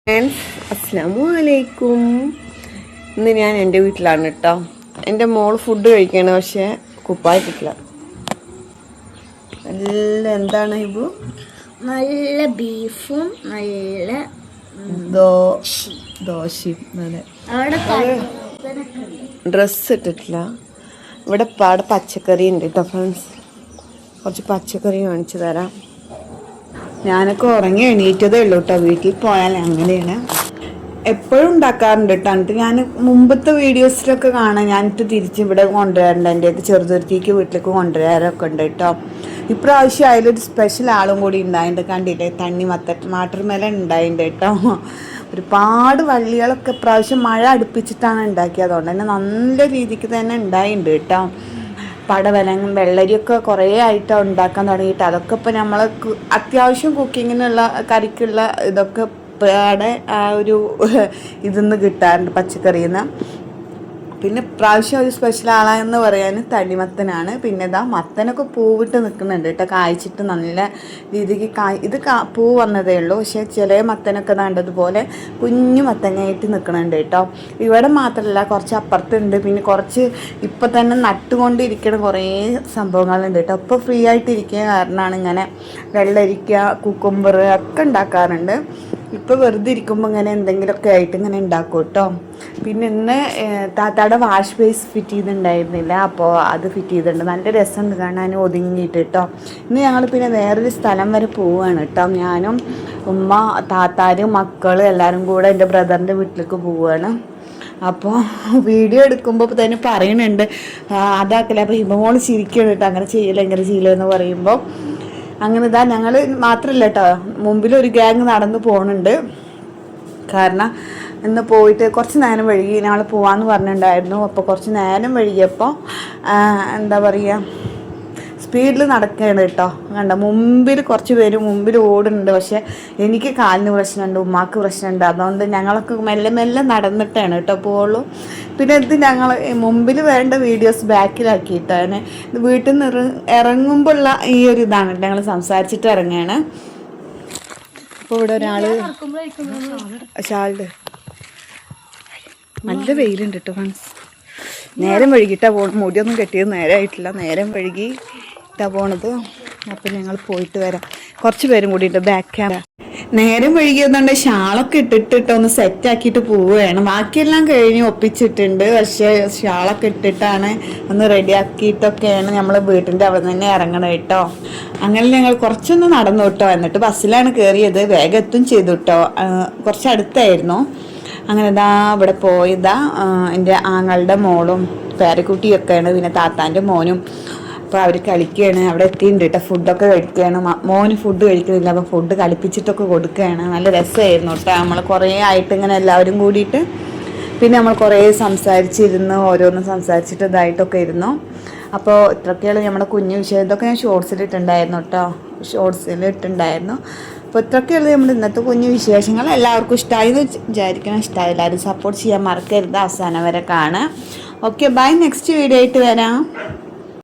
Friends അസ്സലാമു അലൈക്കും. ഇന്ന് ഞാൻ എൻ്റെ വീട്ടിലാണ് കേട്ടോ. എൻ്റെ മോൾ ഫുഡ് കഴിക്കുകയാണ്, പക്ഷേ കുപ്പായിട്ടില്ല. നല്ല എന്താണ് ഇപ്പൊ നല്ല ബീഫും നല്ല ദോശയും. അവിടെ ഡ്രസ്സ് ഇട്ടിട്ടില്ല. ഇവിടെ പാടെ പച്ചക്കറി ഉണ്ട് കേട്ടോ ഫ്രണ്ട്സ്. കുറച്ച് പച്ചക്കറി കാണിച്ചു തരാം. ഞാനൊക്കെ ഉറങ്ങി എണീറ്റതേ ഉള്ളൂ കേട്ടോ. വീട്ടിൽ പോയാൽ അങ്ങനെയാണ് എപ്പോഴും ഉണ്ടാക്കാറുണ്ട് കേട്ടോ. എന്നിട്ട് ഞാൻ മുമ്പത്തെ വീഡിയോസിലൊക്കെ കാണാം ഞാനിട്ട് തിരിച്ച് ഇവിടെ കൊണ്ടുവരാറുണ്ട്. എൻ്റെ ചെറുതുരുത്തിക്ക് വീട്ടിലേക്ക് കൊണ്ടുവരാറൊക്കെ ഉണ്ട് കേട്ടോ. ഇപ്രാവശ്യം അതിലൊരു സ്പെഷ്യൽ ആളും കൂടി ഉണ്ടായിട്ടുണ്ട്. കണ്ടില്ലേ, വാട്ടർമെല ഉണ്ടായിട്ടുണ്ട് കേട്ടോ. ഒരുപാട് വള്ളികളൊക്കെ ഇപ്രാവശ്യം മഴ അടുപ്പിച്ചിട്ടാണ് ഉണ്ടാക്കിയത്. അതുകൊണ്ട് തന്നെ നല്ല രീതിക്ക് തന്നെ ഉണ്ടായിട്ടുണ്ട് കേട്ടോ. പടവലങ്ങും വെള്ളരിയൊക്കെ കുറേ ആയിട്ട് ഉണ്ടാക്കാൻ തുടങ്ങിയിട്ട് അതൊക്കെ ഇപ്പോൾ നമ്മൾ അത്യാവശ്യം കുക്കിങ്ങിനുള്ള കറിക്കുള്ള ഇതൊക്കെ ഇവിടെ ആ ഒരു ഇതിന്ന് കിട്ടാറുണ്ട്, പച്ചക്കറിയിൽ നിന്ന്. പിന്നെ പ്രാവശ്യം ഒരു സ്പെഷ്യൽ ആളാന്ന് പറയാൻ തണ്ണിമത്തനാണ്. പിന്നെ ഇതാ മത്തനൊക്കെ പൂവിട്ട് നിൽക്കുന്നുണ്ട് കേട്ടോ, കായ്ച്ചിട്ട് നല്ല രീതിക്ക് ഇത് പൂ വന്നതേ ഉള്ളൂ. പക്ഷേ ചില മത്തനൊക്കെ നണ്ടതുപോലെ കുഞ്ഞു മത്തങ്ങയായിട്ട് നിൽക്കുന്നുണ്ട് കേട്ടോ. ഇവിടെ മാത്രമല്ല, കുറച്ച് അപ്പുറത്തുണ്ട്. പിന്നെ കുറച്ച് ഇപ്പം തന്നെ നട്ടുകൊണ്ടിരിക്കുന്ന കുറേ സംഭവങ്ങളുണ്ട് കേട്ടോ. ഇപ്പോൾ ഫ്രീ ആയിട്ടിരിക്കുക കാരണമാണ് ഇങ്ങനെ വെള്ളരിക്ക, കുക്കുംബർ ഒക്കെ ഉണ്ടാക്കാറുണ്ട്. ഇപ്പോൾ വെറുതെ ഇരിക്കുമ്പോൾ ഇങ്ങനെ എന്തെങ്കിലുമൊക്കെ ആയിട്ട് ഇങ്ങനെ ഉണ്ടാക്കും കേട്ടോ. പിന്നെ ഇന്ന് താത്താടെ വാഷ് ബേസ് ഫിറ്റ് ചെയ്തിട്ടുണ്ടായിരുന്നില്ല, അപ്പോൾ അത് ഫിറ്റ് ചെയ്തിട്ടുണ്ട്. നല്ല രസമുണ്ട് കാണാൻ, ഒതുങ്ങിയിട്ട് കേട്ടോ. ഇന്ന് ഞങ്ങൾ പിന്നെ വേറൊരു സ്ഥലം വരെ പോവുകയാണ് കേട്ടോ. ഞാനും ഉമ്മ, താത്താരും, മക്കൾ എല്ലാവരും കൂടെ എൻ്റെ ബ്രദറിൻ്റെ വീട്ടിലേക്ക് പോവുകയാണ്. അപ്പോൾ വീഡിയോ എടുക്കുമ്പോൾ തന്നെ പറയുന്നുണ്ട് അതാക്കല. അപ്പോൾ ഹിമമോൾ ചിരിക്കണം കേട്ടോ, അങ്ങനെ ചെയ്യില്ല ഇങ്ങനെ ചെയ്യില്ല എന്ന് പറയുമ്പോൾ. അങ്ങനെ ഇതാ ഞങ്ങൾ മാത്രമല്ല കേട്ടോ, മുമ്പിലൊരു ഗ്യാങ് നടന്നു പോകുന്നുണ്ട്. കാരണം ഇന്ന് പോയിട്ട് കുറച്ച് നേരം വൈകി. ഞങ്ങൾ പോവാമെന്ന് പറഞ്ഞിട്ടുണ്ടായിരുന്നു. അപ്പോൾ കുറച്ച് നേരം വൈകിയപ്പോൾ എന്താ പറയുക, സ്പീഡിൽ നടക്കുകയാണ് കേട്ടോ. കണ്ട മുമ്പിൽ കുറച്ച് പേര് മുമ്പിൽ ഓടുന്നുണ്ട്. പക്ഷേ എനിക്ക് കാലിന് പ്രശ്നമുണ്ട്, ഉമ്മാക്ക് പ്രശ്നമുണ്ട്. അതുകൊണ്ട് ഞങ്ങളൊക്കെ മെല്ലെ മെല്ലെ നടന്നിട്ടാണ് കേട്ടോ പോവുള്ളൂ. പിന്നെ ഇത് ഞങ്ങൾ മുമ്പിൽ വേണ്ട വീഡിയോസ് ബാക്കിലാക്കിയിട്ടാണ്. വീട്ടിൽ നിന്ന് ഇറങ്ങുമ്പോഴുള്ള ഈ ഒരു ഇതാണ് കേട്ടോ. ഞങ്ങൾ സംസാരിച്ചിട്ട് ഇറങ്ങുകയാണ്. അപ്പോൾ ഇവിടെ ഒരാൾ ഷാളുടെ നല്ല വെയിലുണ്ട് കേട്ടോ ഫ്രണ്ട്സ്. നേരം വൈകിട്ടാണ് പോകണം. മുടിയൊന്നും കെട്ടിയത് നേരമായിട്ടില്ല, നേരം വൈകിട്ടാണ് പോണത്. അപ്പം ഞങ്ങൾ പോയിട്ട് വരാം. കുറച്ച് പേരും കൂടിയിട്ട് ബാക്ക് ക്യാമറ. നേരം വൈകിയതുകൊണ്ട് ഷാളൊക്കെ ഇട്ടിട്ട് ഒന്ന് സെറ്റാക്കിയിട്ട് പോവുകയാണ്. ബാക്കിയെല്ലാം കഴിഞ്ഞ് ഒപ്പിച്ചിട്ടുണ്ട്. പക്ഷേ ഷാളൊക്കെ ഇട്ടിട്ടാണ് ഒന്ന് റെഡിയാക്കിയിട്ടൊക്കെയാണ് നമ്മൾ വീട്ടിൻ്റെ അവിടെ തന്നെ ഇറങ്ങണം കേട്ടോ. അങ്ങനെ ഞങ്ങൾ കുറച്ചൊന്ന് നടന്നു കേട്ടോ. എന്നിട്ട് ബസ്സിലാണ് കയറിയത്. വേഗം എത്തും ചെയ്തു കേട്ടോ. കുറച്ച് അടുത്തായിരുന്നു. അങ്ങനെ ഇതാ ഇവിടെ പോയതാ എൻ്റെ ആങ്ങളുടെ മോളും പേരക്കുട്ടിയൊക്കെയാണ്, പിന്നെ താത്താൻ്റെ മോനും. അപ്പോൾ അവർ കളിക്കുകയാണ്. അവിടെ എത്തിയിട്ടുണ്ട് കേട്ടോ. ഫുഡൊക്കെ കഴിക്കുകയാണ്. മോന് ഫുഡ് കഴിക്കുന്നില്ല, അപ്പോൾ ഫുഡ് കളിപ്പിച്ചിട്ടൊക്കെ കൊടുക്കുകയാണ്. നല്ല രസമായിരുന്നു കേട്ടോ. നമ്മൾ കുറേ ആയിട്ട് ഇങ്ങനെ എല്ലാവരും കൂടിയിട്ട് പിന്നെ നമ്മൾ കുറേ സംസാരിച്ചിരുന്നു, ഓരോന്നും സംസാരിച്ചിട്ട് ഇതായിട്ടൊക്കെ ഇരുന്നു. അപ്പോൾ ഇത്രയൊക്കെയാണ് നമ്മുടെ കുഞ്ഞു വിഷയം. ഇതൊക്കെ ഞാൻ ഷോർട്സിലിട്ടുണ്ടായിരുന്നു കേട്ടോ, ഷോർട്സിലിട്ടുണ്ടായിരുന്നു. അപ്പോൾ ഇത്രയൊക്കെയുള്ളത് നമ്മുടെ ഇന്നത്തെ കുഞ്ഞു വിശേഷങ്ങൾ. എല്ലാവർക്കും ഇഷ്ടമായി എന്ന് വിചാരിക്കണം. ഇഷ്ടമായി എല്ലാവരും സപ്പോർട്ട് ചെയ്യാൻ മറക്കരുത്. അവസാനം വരെ കാണാം. Okay, by. നെക്സ്റ്റ് വീഡിയോ ആയിട്ട് വരാം.